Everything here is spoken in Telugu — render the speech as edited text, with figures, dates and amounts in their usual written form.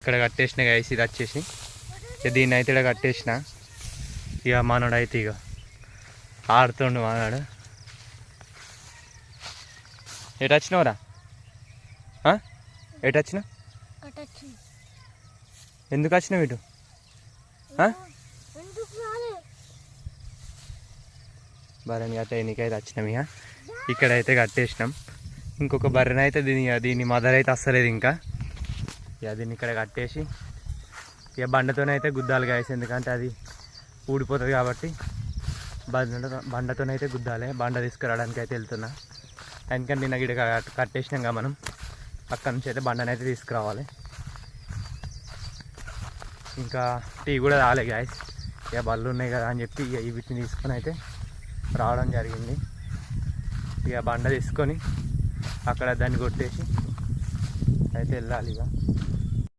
ఇక్కడ కట్టేసిన గైస్, ఇది వచ్చేసి ఇక దీన్ని అయితే ఇక్కడ కట్టేసిన. ఇక మనోడు అయితే ఇక ఆడుతుండు మనోడు. ఎటు వచ్చినావురా? ఎటు వచ్చినావు? ఎందుకు వచ్చినావు ఇటు? బర్రెని అయితే నీకైతే వచ్చినాం. ఇక ఇక్కడైతే కట్టేసినాం. ఇంకొక బర్రెని అయితే దీని మదర్ అయితే వస్తలేదు ఇంకా. ఇక దీన్ని ఇక్కడ కట్టేసి ఇక బండతోనే అయితే గుద్దాలి గాయస్, ఎందుకంటే అది ఊడిపోతుంది కాబట్టి బండతోనైతే గుద్దాలి. బండ తీసుకురావడానికి అయితే వెళ్తున్నా, ఎందుకంటే నిన్న గిడ కట్టేసినాం కదా మనం. అక్కడి నుంచి అయితే బండనైతే తీసుకురావాలి. ఇంకా టీ కూడా రాలే గాయస్, ఇక బళ్ళు ఉన్నాయి కదా అని చెప్పి ఇక వీటిని తీసుకొని అయితే రావడం జరిగింది. ఇక బండ తీసుకొని అక్కడ దాన్ని కొట్టేసి అయితే వెళ్ళాలి. ఇక